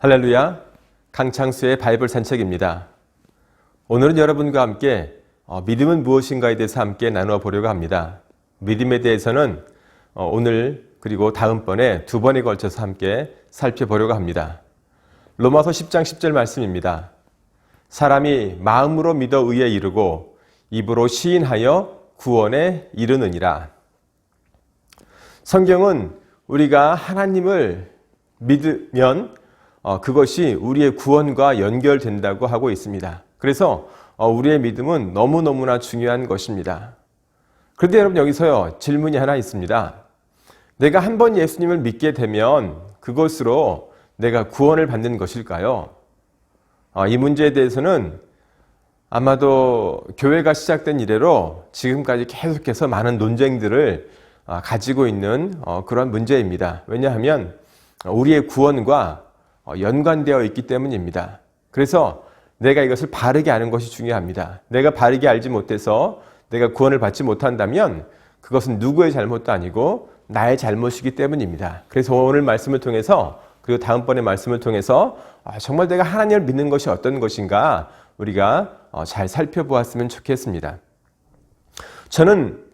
할렐루야, 강창수의 바이블 산책입니다. 오늘은 여러분과 함께 믿음은 무엇인가에 대해서 함께 나누어 보려고 합니다. 믿음에 대해서는 오늘 그리고 다음번에 두 번에 걸쳐서 함께 살펴보려고 합니다. 로마서 10장 10절 말씀입니다. 사람이 마음으로 믿어 의에 이르고 입으로 시인하여 구원에 이르느니라. 성경은 우리가 하나님을 믿으면 그것이 우리의 구원과 연결된다고 하고 있습니다. 그래서 우리의 믿음은 너무너무나 중요한 것입니다. 그런데 여러분 여기서요 질문이 하나 있습니다. 내가 한 번 예수님을 믿게 되면 그것으로 내가 구원을 받는 것일까요? 이 문제에 대해서는 아마도 교회가 시작된 이래로 지금까지 계속해서 많은 논쟁들을 가지고 있는 그런 문제입니다. 왜냐하면 우리의 구원과 연관되어 있기 때문입니다. 그래서 내가 이것을 바르게 아는 것이 중요합니다. 내가 바르게 알지 못해서 내가 구원을 받지 못한다면 그것은 누구의 잘못도 아니고 나의 잘못이기 때문입니다. 그래서 오늘 말씀을 통해서 그리고 다음번의 말씀을 통해서 정말 내가 하나님을 믿는 것이 어떤 것인가 우리가 잘 살펴보았으면 좋겠습니다. 저는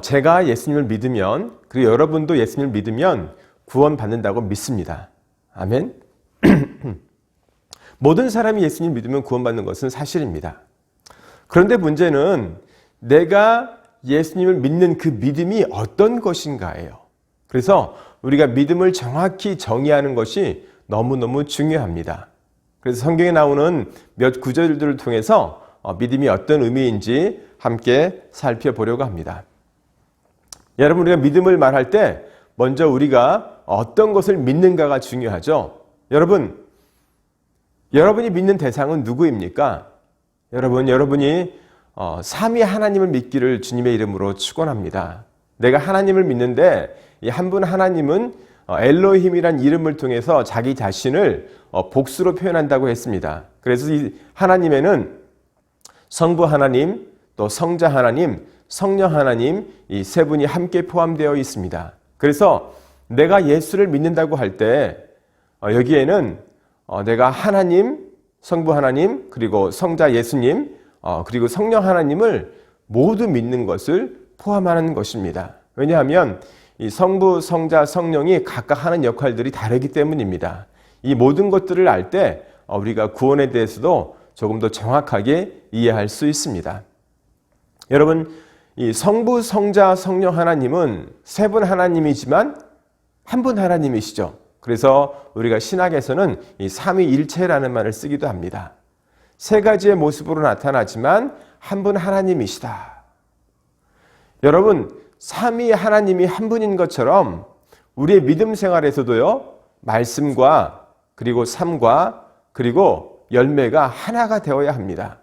제가 예수님을 믿으면 그리고 여러분도 예수님을 믿으면 구원받는다고 믿습니다. 아멘. 모든 사람이 예수님 믿으면 구원받는 것은 사실입니다. 그런데 문제는 내가 예수님을 믿는 그 믿음이 어떤 것인가예요. 그래서 우리가 믿음을 정확히 정의하는 것이 너무너무 중요합니다. 그래서 성경에 나오는 몇 구절들을 통해서 믿음이 어떤 의미인지 함께 살펴보려고 합니다. 여러분 우리가 믿음을 말할 때 먼저 우리가 어떤 것을 믿는가가 중요하죠. 여러분이 믿는 대상은 누구입니까? 여러분이 삼위 하나님을 믿기를 주님의 이름으로 축원합니다. 내가 하나님을 믿는데 이 한 분 하나님은 엘로힘이란 이름을 통해서 자기 자신을 복수로 표현한다고 했습니다. 그래서 이 하나님에는 성부 하나님, 또 성자 하나님, 성령 하나님 이 세 분이 함께 포함되어 있습니다. 그래서 내가 예수를 믿는다고 할 때 여기에는 내가 하나님, 성부 하나님, 그리고 성자 예수님, 그리고 성령 하나님을 모두 믿는 것을 포함하는 것입니다. 왜냐하면 이 성부, 성자, 성령이 각각 하는 역할들이 다르기 때문입니다. 이 모든 것들을 알 때 우리가 구원에 대해서도 조금 더 정확하게 이해할 수 있습니다. 여러분, 이 성부, 성자, 성령 하나님은 세 분 하나님이지만 한 분 하나님이시죠. 그래서 우리가 신학에서는 이 삼위일체라는 말을 쓰기도 합니다. 세 가지의 모습으로 나타나지만 한 분 하나님이시다. 여러분, 삼위 하나님이 한 분인 것처럼 우리의 믿음 생활에서도요, 말씀과 그리고 삶과 그리고 열매가 하나가 되어야 합니다.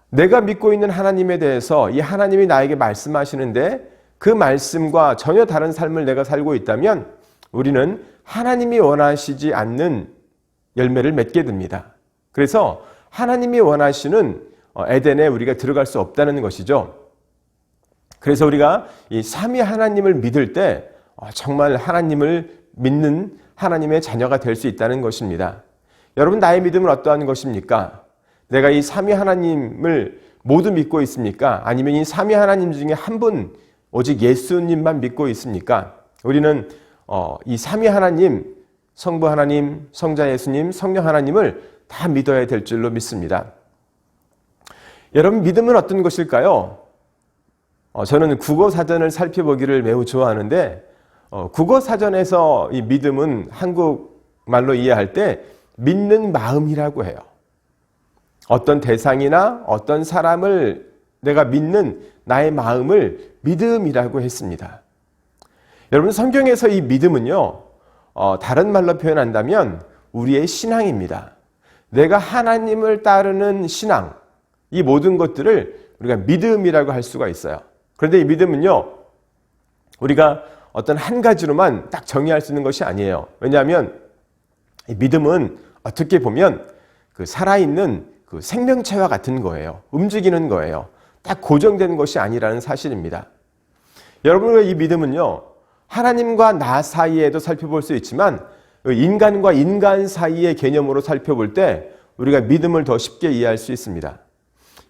내가 믿고 있는 하나님에 대해서 이 하나님이 나에게 말씀하시는데 그 말씀과 전혀 다른 삶을 내가 살고 있다면 우리는 하나님이 원하시지 않는 열매를 맺게 됩니다. 그래서 하나님이 원하시는 에덴에 우리가 들어갈 수 없다는 것이죠. 그래서 우리가 이 삼위 하나님을 믿을 때 정말 하나님을 믿는 하나님의 자녀가 될 수 있다는 것입니다. 여러분 나의 믿음은 어떠한 것입니까? 내가 이 삼위 하나님을 모두 믿고 있습니까? 아니면 이 삼위 하나님 중에 한 분 오직 예수님만 믿고 있습니까? 우리는 이 삼위 하나님, 성부 하나님, 성자 예수님, 성령 하나님을 다 믿어야 될 줄로 믿습니다. 여러분 믿음은 어떤 것일까요? 저는 국어사전을 살펴보기를 매우 좋아하는데 국어사전에서 이 믿음은 한국말로 이해할 때 믿는 마음이라고 해요. 어떤 대상이나 어떤 사람을 내가 믿는 나의 마음을 믿음이라고 했습니다. 여러분 성경에서 이 믿음은요 다른 말로 표현한다면 우리의 신앙입니다. 내가 하나님을 따르는 신앙, 이 모든 것들을 우리가 믿음이라고 할 수가 있어요. 그런데 이 믿음은요 우리가 어떤 한 가지로만 딱 정의할 수 있는 것이 아니에요. 왜냐하면 이 믿음은 어떻게 보면 그 살아있는 그 생명체와 같은 거예요. 움직이는 거예요. 딱 고정된 것이 아니라는 사실입니다. 여러분의 이 믿음은요 하나님과 나 사이에도 살펴볼 수 있지만 인간과 인간 사이의 개념으로 살펴볼 때 우리가 믿음을 더 쉽게 이해할 수 있습니다.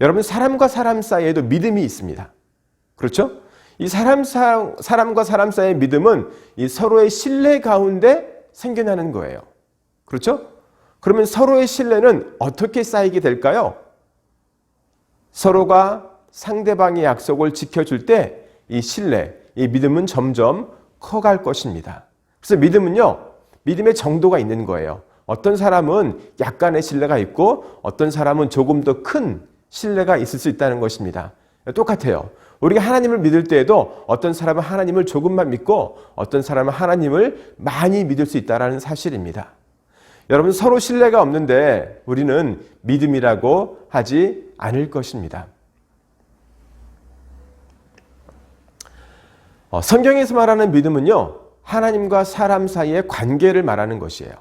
여러분, 사람과 사람 사이에도 믿음이 있습니다. 그렇죠? 이 사람과 사람 사이의 믿음은 이 서로의 신뢰 가운데 생겨나는 거예요. 그렇죠? 그러면 서로의 신뢰는 어떻게 쌓이게 될까요? 서로가 상대방의 약속을 지켜줄 때 이 신뢰, 이 믿음은 점점 커갈 것입니다. 그래서 믿음은요, 믿음의 정도가 있는 거예요. 어떤 사람은 약간의 신뢰가 있고 어떤 사람은 조금 더 큰 신뢰가 있을 수 있다는 것입니다. 똑같아요. 우리가 하나님을 믿을 때에도 어떤 사람은 하나님을 조금만 믿고 어떤 사람은 하나님을 많이 믿을 수 있다는 사실입니다. 여러분, 서로 신뢰가 없는데 우리는 믿음이라고 하지 않을 것입니다. 성경에서 말하는 믿음은요, 하나님과 사람 사이의 관계를 말하는 것이에요.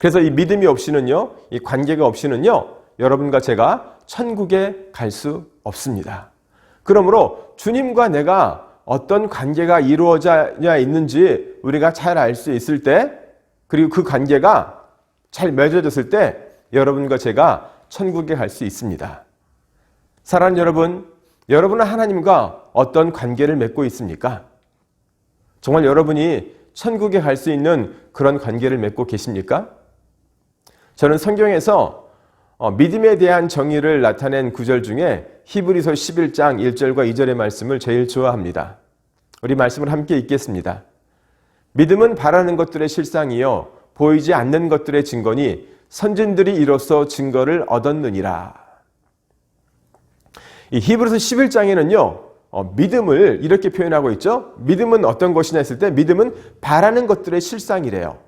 그래서 이 믿음이 없이는요, 이 관계가 없이는요, 여러분과 제가 천국에 갈 수 없습니다. 그러므로 주님과 내가 어떤 관계가 이루어져 있는지 우리가 잘 알 수 있을 때, 그리고 그 관계가 잘 맺어졌을 때 여러분과 제가 천국에 갈 수 있습니다. 사랑하는 여러분, 여러분은 하나님과 어떤 관계를 맺고 있습니까? 정말 여러분이 천국에 갈 수 있는 그런 관계를 맺고 계십니까? 저는 성경에서 믿음에 대한 정의를 나타낸 구절 중에 히브리서 11장 1절과 2절의 말씀을 제일 좋아합니다. 우리 말씀을 함께 읽겠습니다. 믿음은 바라는 것들의 실상이요 보이지 않는 것들의 증거니 선진들이 이로써 증거를 얻었느니라. 이 히브리서 11장에는요. 믿음을 이렇게 표현하고 있죠. 믿음은 어떤 것이냐 했을 때 믿음은 바라는 것들의 실상이래요.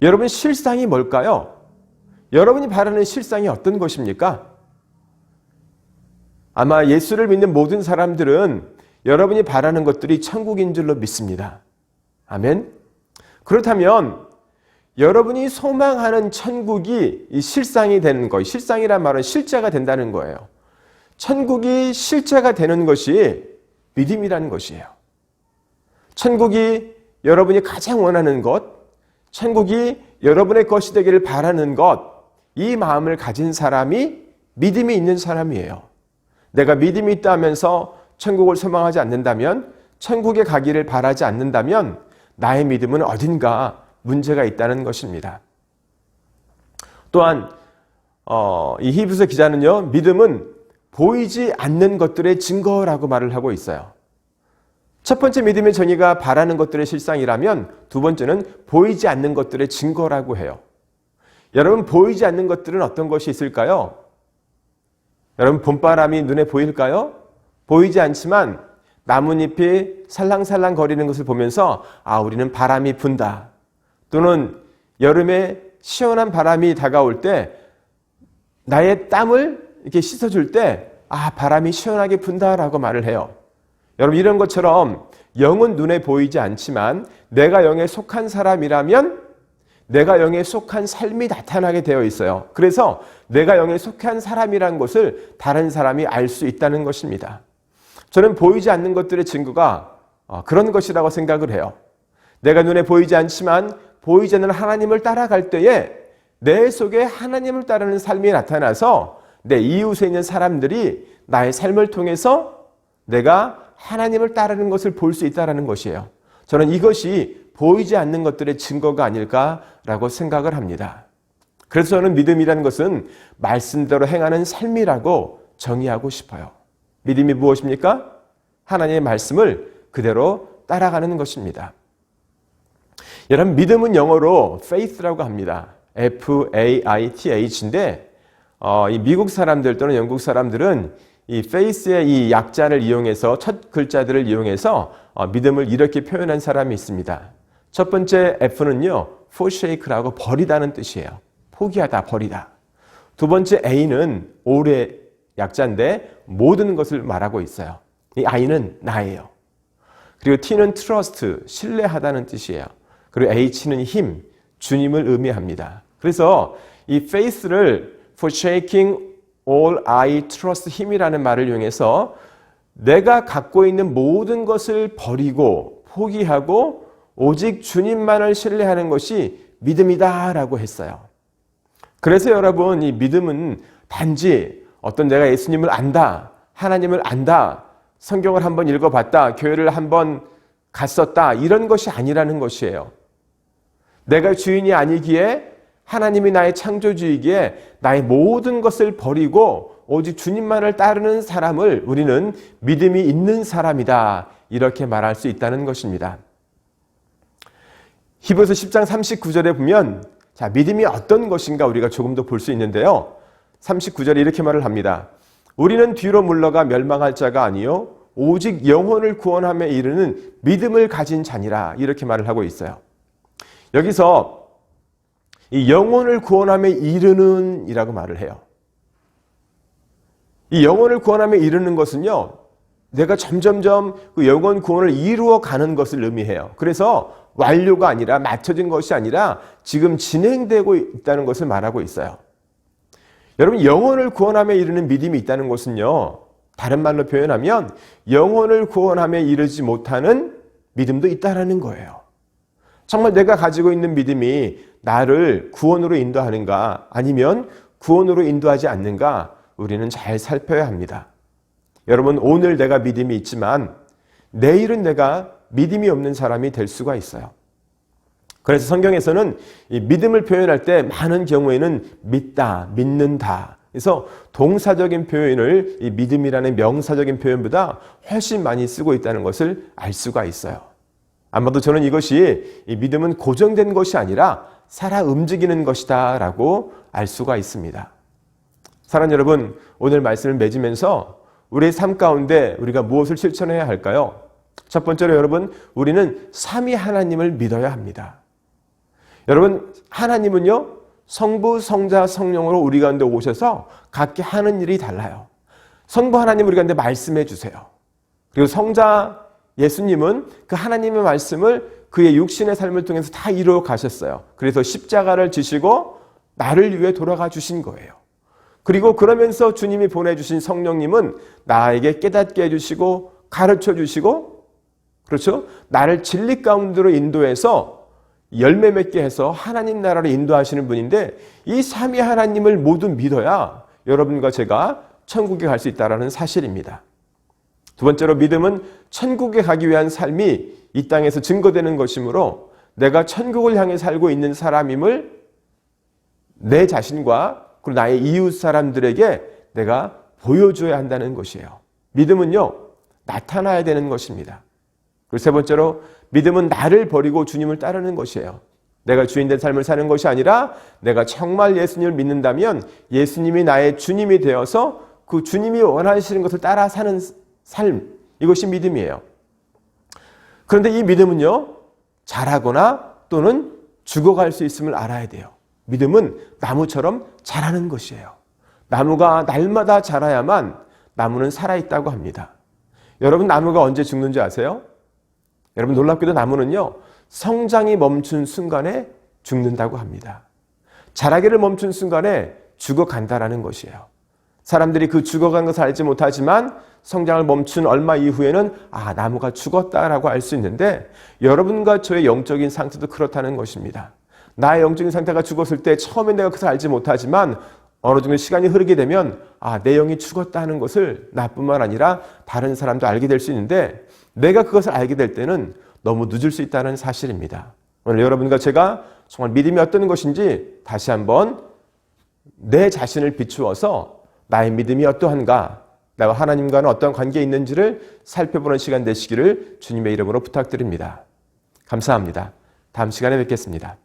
여러분, 실상이 뭘까요? 여러분이 바라는 실상이 어떤 것입니까? 아마 예수를 믿는 모든 사람들은 여러분이 바라는 것들이 천국인 줄로 믿습니다. 아멘. 그렇다면 여러분이 소망하는 천국이 이 실상이 되는 거예요. 실상이란 말은 실제가 된다는 거예요. 천국이 실제가 되는 것이 믿음이라는 것이에요. 천국이 여러분이 가장 원하는 것, 천국이 여러분의 것이 되기를 바라는 것, 이 마음을 가진 사람이 믿음이 있는 사람이에요. 내가 믿음이 있다 하면서 천국을 소망하지 않는다면, 천국에 가기를 바라지 않는다면 나의 믿음은 어딘가 문제가 있다는 것입니다. 또한 이 히브리서 기자는요, 믿음은 보이지 않는 것들의 증거라고 말을 하고 있어요. 첫 번째 믿음의 정의가 바라는 것들의 실상이라면 두 번째는 보이지 않는 것들의 증거라고 해요. 여러분, 보이지 않는 것들은 어떤 것이 있을까요? 여러분, 봄바람이 눈에 보일까요? 보이지 않지만 나뭇잎이 살랑살랑 거리는 것을 보면서 우리는 바람이 분다. 또는 여름에 시원한 바람이 다가올 때 나의 땀을 이렇게 씻어줄 때 바람이 시원하게 분다라고 말을 해요. 여러분, 이런 것처럼 영은 눈에 보이지 않지만 내가 영에 속한 사람이라면 내가 영에 속한 삶이 나타나게 되어 있어요. 그래서 내가 영에 속한 사람이란 것을 다른 사람이 알 수 있다는 것입니다. 저는 보이지 않는 것들의 증거가 그런 것이라고 생각을 해요. 내가 눈에 보이지 않지만 보이지 않는 하나님을 따라갈 때에 내 속에 하나님을 따르는 삶이 나타나서 내 이웃에 있는 사람들이 나의 삶을 통해서 내가 하나님을 따르는 것을 볼 수 있다는 것이에요. 저는 이것이 보이지 않는 것들의 증거가 아닐까라고 생각을 합니다. 그래서 저는 믿음이라는 것은 말씀대로 행하는 삶이라고 정의하고 싶어요. 믿음이 무엇입니까? 하나님의 말씀을 그대로 따라가는 것입니다. 여러분, 믿음은 영어로 faith라고 합니다. F-A-I-T-H인데 이 미국 사람들 또는 영국 사람들은 이 faith의 이 약자를 이용해서 첫 글자들을 이용해서 믿음을 이렇게 표현한 사람이 있습니다. 첫 번째 F는요, forsake라고 버리다는 뜻이에요. 포기하다, 버리다. 두 번째 A는 all의 약자인데 모든 것을 말하고 있어요. 이 I는 나예요. 그리고 T는 trust, 신뢰하다는 뜻이에요. 그리고 H는 힘, 주님을 의미합니다. 그래서 이 faith를 forsaking all I trust him이라는 말을 이용해서 내가 갖고 있는 모든 것을 버리고 포기하고 오직 주님만을 신뢰하는 것이 믿음이다라고 했어요. 그래서 여러분, 이 믿음은 단지 어떤 내가 예수님을 안다, 하나님을 안다, 성경을 한번 읽어봤다, 교회를 한번 갔었다, 이런 것이 아니라는 것이에요. 내가 주인이 아니기에, 하나님이 나의 창조주이기에 나의 모든 것을 버리고 오직 주님만을 따르는 사람을 우리는 믿음이 있는 사람이다, 이렇게 말할 수 있다는 것입니다. 히브리서 10장 39절에 보면 믿음이 어떤 것인가 우리가 조금 더 볼 수 있는데요. 39절에 이렇게 말을 합니다. 우리는 뒤로 물러가 멸망할 자가 아니요 오직 영혼을 구원함에 이르는 믿음을 가진 자니라, 이렇게 말을 하고 있어요. 여기서 이 영혼을 구원함에 이르는 이라고 말을 해요. 이 영혼을 구원함에 이르는 것은요, 내가 점점점 그 영혼 구원을 이루어 가는 것을 의미해요. 그래서 완료가 아니라, 맞춰진 것이 아니라 지금 진행되고 있다는 것을 말하고 있어요. 여러분, 영혼을 구원함에 이르는 믿음이 있다는 것은요, 다른 말로 표현하면 영혼을 구원함에 이르지 못하는 믿음도 있다는 거예요. 정말 내가 가지고 있는 믿음이 나를 구원으로 인도하는가, 아니면 구원으로 인도하지 않는가, 우리는 잘 살펴야 합니다. 여러분, 오늘 내가 믿음이 있지만 내일은 내가 믿음이 없는 사람이 될 수가 있어요. 그래서 성경에서는 이 믿음을 표현할 때 많은 경우에는 믿다, 믿는다, 그래서 동사적인 표현을 이 믿음이라는 명사적인 표현보다 훨씬 많이 쓰고 있다는 것을 알 수가 있어요. 아마도 저는 이것이, 이 믿음은 고정된 것이 아니라 살아 움직이는 것이다 라고 알 수가 있습니다. 사랑하는 여러분, 오늘 말씀을 맺으면서 우리의 삶 가운데 우리가 무엇을 실천해야 할까요? 첫 번째로 여러분, 우리는 삼위 하나님을 믿어야 합니다. 여러분, 하나님은요, 성부, 성자, 성령으로 우리 가운데 오셔서 각기 하는 일이 달라요. 성부 하나님 우리 가운데 말씀해 주세요. 그리고 성자 예수님은 그 하나님의 말씀을 그의 육신의 삶을 통해서 다 이루어 가셨어요. 그래서 십자가를 지시고 나를 위해 돌아가 주신 거예요. 그리고 그러면서 주님이 보내주신 성령님은 나에게 깨닫게 해주시고 가르쳐 주시고, 그렇죠? 나를 진리 가운데로 인도해서 열매 맺게 해서 하나님 나라로 인도하시는 분인데, 이 삼위 하나님을 모두 믿어야 여러분과 제가 천국에 갈 수 있다는 사실입니다. 두 번째로, 믿음은 천국에 가기 위한 삶이 이 땅에서 증거되는 것이므로 내가 천국을 향해 살고 있는 사람임을 내 자신과 그리고 나의 이웃 사람들에게 내가 보여줘야 한다는 것이에요. 믿음은요, 나타나야 되는 것입니다. 그리고 세 번째로, 믿음은 나를 버리고 주님을 따르는 것이에요. 내가 주인된 삶을 사는 것이 아니라 내가 정말 예수님을 믿는다면 예수님이 나의 주님이 되어서 그 주님이 원하시는 것을 따라 사는 삶, 이것이 믿음이에요. 그런데 이 믿음은요, 자라거나 또는 죽어갈 수 있음을 알아야 돼요. 믿음은 나무처럼 자라는 것이에요. 나무가 날마다 자라야만 나무는 살아있다고 합니다. 여러분, 나무가 언제 죽는지 아세요? 여러분, 놀랍게도 나무는요, 성장이 멈춘 순간에 죽는다고 합니다. 자라기를 멈춘 순간에 죽어간다라는 것이에요. 사람들이 그 죽어간 것을 알지 못하지만 성장을 멈춘 얼마 이후에는 나무가 죽었다라고 알 수 있는데, 여러분과 저의 영적인 상태도 그렇다는 것입니다. 나의 영적인 상태가 죽었을 때 처음에 내가 그것을 알지 못하지만 어느 정도 시간이 흐르게 되면 내 영이 죽었다는 것을 나뿐만 아니라 다른 사람도 알게 될 수 있는데, 내가 그것을 알게 될 때는 너무 늦을 수 있다는 사실입니다. 오늘 여러분과 제가 정말 믿음이 어떤 것인지 다시 한번 내 자신을 비추어서 나의 믿음이 어떠한가, 나와 하나님과는 어떤 관계에 있는지를 살펴보는 시간 되시기를 주님의 이름으로 부탁드립니다. 감사합니다. 다음 시간에 뵙겠습니다.